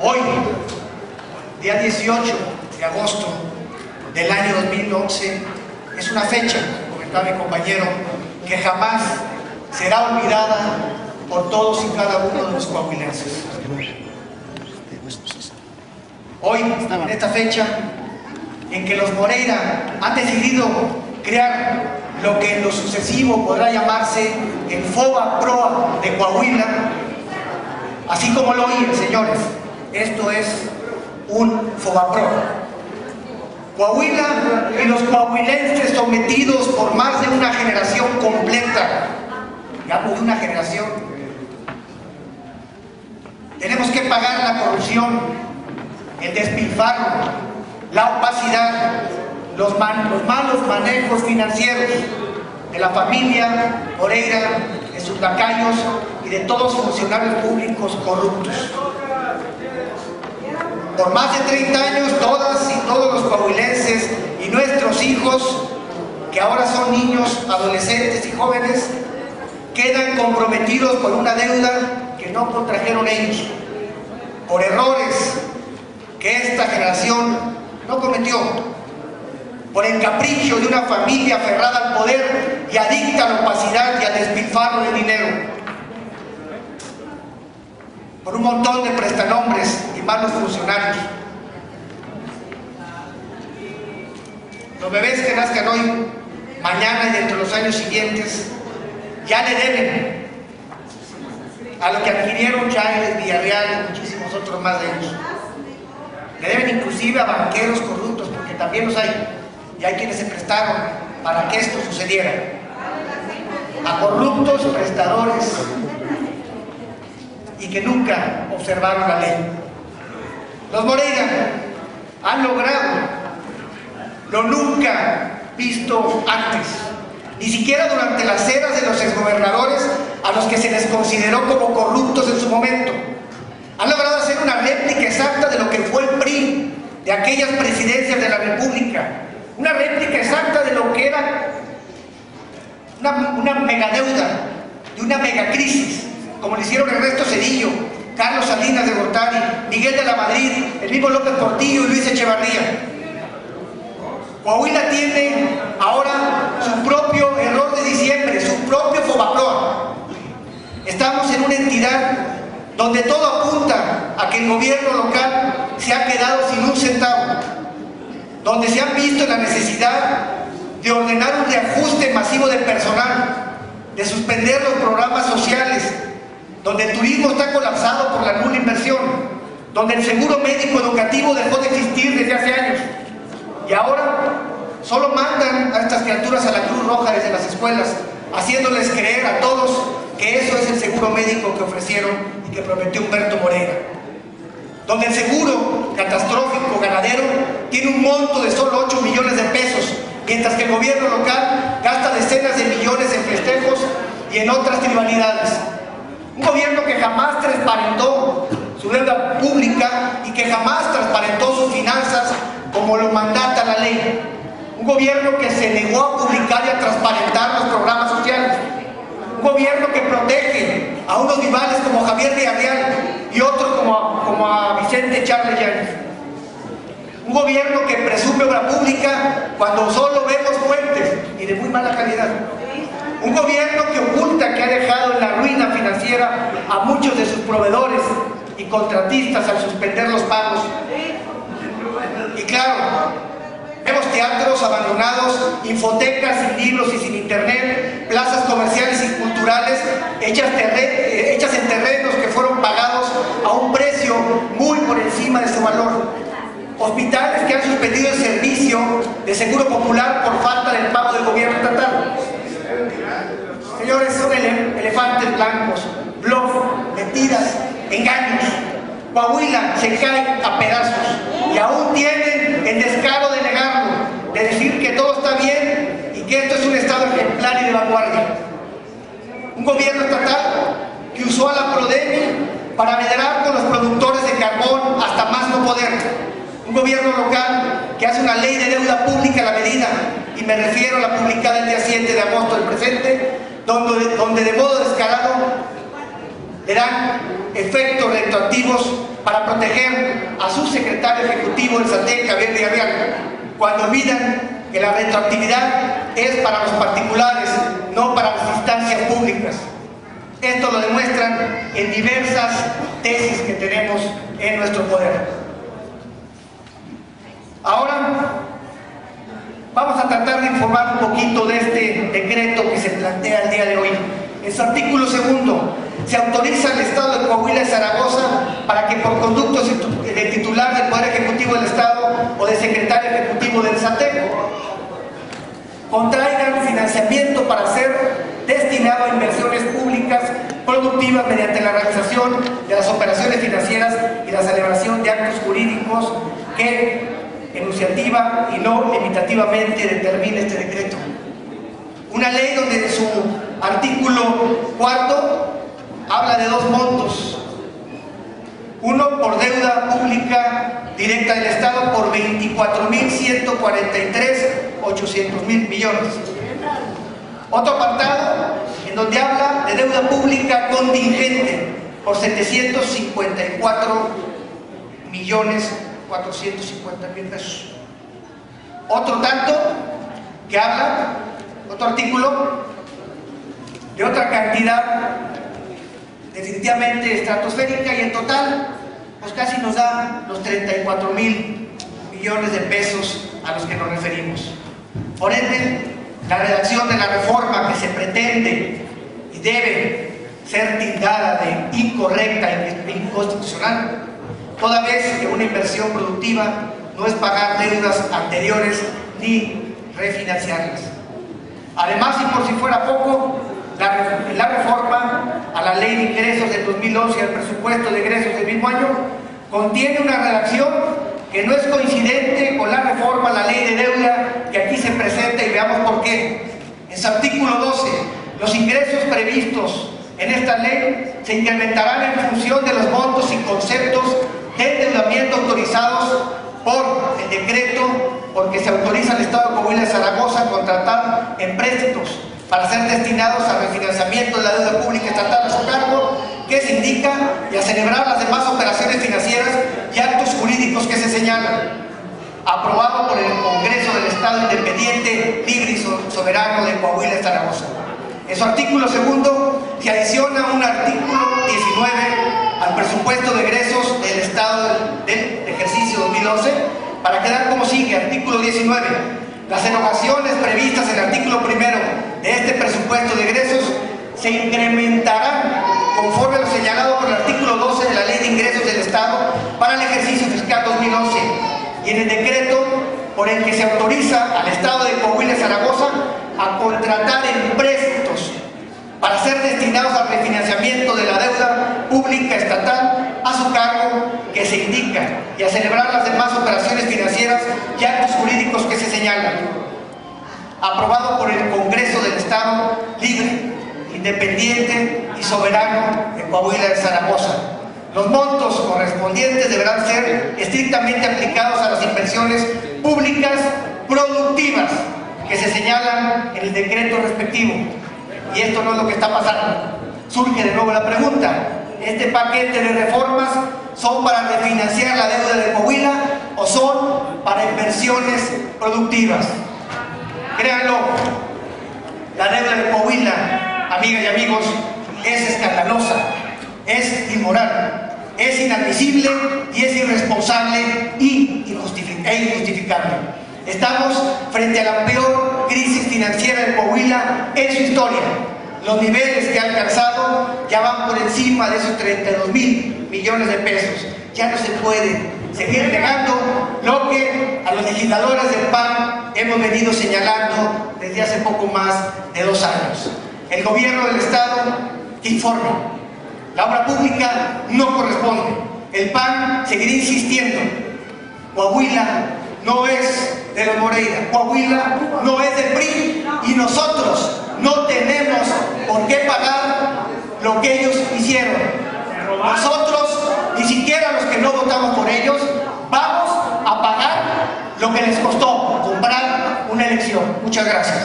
Hoy, día 18 de agosto del año 2011, es una fecha, comentaba mi compañero, que jamás será olvidada por todos y cada uno de los coahuilenses. Hoy, en esta fecha, en que los Moreira han decidido crear lo que en lo sucesivo podrá llamarse el FOBAPROA de Coahuila, así como lo oyen, señores, esto es un FOBAPROA. Coahuila y los coahuilenses sometidos por más de una generación completa, digamos una generación, tenemos que pagar la corrupción, el despilfarro, la opacidad, los malos manejos financieros de la familia Moreira, de sus lacayos y de todos los funcionarios públicos corruptos. Por más de 30 años, todas y todos los coahuilenses y nuestros hijos, que ahora son niños, adolescentes y jóvenes, quedan comprometidos por una deuda que no contrajeron ellos, por errores que esta generación no cometió, por el capricho de una familia aferrada al poder y adicta a la opacidad y al despilfarro de dinero, por un montón de prestanombres y malos funcionarios. Los bebés que nazcan hoy, mañana y dentro de los años siguientes, ya le deben a lo que adquirieron Chávez, Villarreal y muchísimos otros más de ellos. Le deben inclusive a banqueros corruptos, porque también los hay, y hay quienes se prestaron para que esto sucediera, a corruptos prestadores y que nunca observaron la ley. Los Moreira han logrado lo nunca visto antes, ni siquiera durante las eras de los exgobernadores a los que se les consideró como corruptos en su momento. Han logrado hacer una réplica exacta de lo que fue el PRI, de aquellas presidencias de la República, una réplica exacta de lo que era una megadeuda, de una megacrisis, como le hicieron Ernesto Zedillo, Carlos Salinas de Gortari, Miguel de la Madrid, el mismo López Portillo y Luis Echevarría. Coahuila tiene ahora su propio error de diciembre, su propio FOBAPROA. Estamos en una entidad donde todo apunta a que el gobierno local se ha quedado sin un centavo, donde se han visto la necesidad de ordenar un reajuste masivo de personal, de suspender los programas sociales, donde el turismo está colapsado por la nula inversión, donde el seguro médico educativo dejó de existir desde hace años, y ahora solo mandan a estas criaturas a la Cruz Roja desde las escuelas, haciéndoles creer a todos que eso es el seguro médico que ofrecieron y que prometió Humberto Moreira, donde el seguro catastrófico ganadero tiene un monto de solo 8 millones de pesos, mientras que el gobierno local gasta decenas de millones en festejos y en otras trivialidades. Un gobierno que jamás transparentó su deuda pública y que jamás transparentó sus finanzas como lo mandata la ley. Un gobierno que se negó a publicar y a transparentar los programas sociales. Un gobierno que protege a unos rivales como Javier Villarreal y otros como a Vicente Charles Yáñez. Un gobierno que presume obra pública cuando solo vemos fuentes y de muy mala calidad. Un gobierno que oculta que ha dejado en la ruina financiera a muchos de sus proveedores y contratistas al suspender los pagos. Y claro, vemos teatros abandonados, infotecas sin libros y sin internet, plazas comerciales y culturales hechas en terrenos que fueron pagados a un precio muy por encima de su valor. Hospitales que han suspendido el servicio de seguro popular por falta del pago del gobierno estatal. Señores, son elefantes blancos, bluff, mentiras, engaños. Coahuila se cae a pedazos y aún tienen el descaro de negarlo, de decir que todo está bien y que esto es un estado ejemplar y de vanguardia. Un gobierno estatal que usó a la Prodemi para medrar con los productores de carbón hasta más no poder. Un gobierno local que hace una ley de deuda pública a la medida, y me refiero a la publicada el día 7 de agosto del presente, donde de modo descarado le dan efectos retroactivos para proteger a su secretario ejecutivo del SATEC, Javier Villarreal, cuando olvidan que la retroactividad es para los particulares, no para las instancias públicas. Esto lo demuestran en diversas tesis que tenemos en nuestro poder. Ahora vamos a tratar de informar un poquito de este decreto que se plantea el día de hoy. En su artículo segundo, se autoriza al Estado de Coahuila y Zaragoza para que por conductos de titular del Poder Ejecutivo del Estado o de secretario ejecutivo del SATEC contraigan financiamiento para ser destinado a inversiones públicas productivas mediante la realización de las operaciones financieras y la celebración de actos jurídicos que enunciativa y no limitativamente determine este decreto. Una ley donde en su artículo cuarto habla de dos montos. Uno por deuda pública directa del Estado por 24.143.800.000 millones. Otro apartado en donde habla de deuda pública contingente por 754.450.000 pesos. Otro tanto que habla, otro artículo, de otra cantidad definitivamente estratosférica, y en total pues casi nos da los 34.000 millones de pesos a los que nos referimos. Por ende, la redacción de la reforma que se pretende y debe ser tildada de incorrecta e inconstitucional, toda vez que una inversión productiva no es pagar deudas anteriores ni refinanciarlas. Además, y por si fuera poco, la reforma a la Ley de Ingresos del 2011 y al presupuesto de egresos del mismo año contiene una redacción que no es coincidente con la reforma a la Ley de Deuda que aquí se presenta, y veamos por qué. En su artículo 12, los ingresos previstos en esta ley se incrementarán en función de los montos y conceptos de endeudamiento autorizados por el decreto porque se autoriza al Estado de Coahuila y Zaragoza a contratar empréstitos para ser destinados al refinanciamiento de la deuda pública estatal a su cargo, que se indica, y a celebrar las demás operaciones financieras y actos jurídicos que se señalan. Aprobado por el Congreso del Estado Independiente, Libre y Soberano de Coahuila y Zaragoza. En su artículo segundo se adiciona un artículo 19 al presupuesto de egresos del Estado del ejercicio 2011 para quedar como sigue. Artículo 19. Las erogaciones previstas en el artículo primero de este presupuesto de egresos se incrementarán conforme a lo señalado por el artículo 12 de la Ley de Ingresos del Estado para el ejercicio fiscal 2011 y en el decreto por el que se autoriza al Estado de Coahuila y Zaragoza a contratar empréstitos para ser destinados al refinanciamiento de la deuda pública estatal a su cargo, que se indica, y a celebrar las demás operaciones financieras y actos jurídicos que se señalan. Aprobado por el Congreso del Estado Libre, Independiente y Soberano de Coahuila y Zaragoza. Los montos correspondientes deberán ser estrictamente aplicados a las inversiones públicas productivas que se señalan en el decreto respectivo. Y esto no es lo que está pasando. Surge de nuevo la pregunta: ¿este paquete de reformas son para refinanciar la deuda de Coahuila o son para inversiones productivas? Créanlo, la deuda de Coahuila, amigas y amigos, es escandalosa, es inmoral, es inadmisible y es irresponsable e injustificable. Estamos frente a la peor crisis financiera de Coahuila en su historia. Los niveles que ha alcanzado ya van por encima de esos 32.000 millones de pesos. Ya no se puede seguir negando lo que a los legisladores del PAN hemos venido señalando desde hace poco más de 2 años. El gobierno del Estado que informe. La obra pública no corresponde. El PAN seguirá insistiendo. Coahuila no es de los Moreira, Coahuila no es del PRI, y nosotros no tenemos por qué pagar lo que ellos hicieron. Nosotros, ni siquiera los que no votamos por ellos, vamos a pagar lo que les costó comprar una elección. Muchas gracias.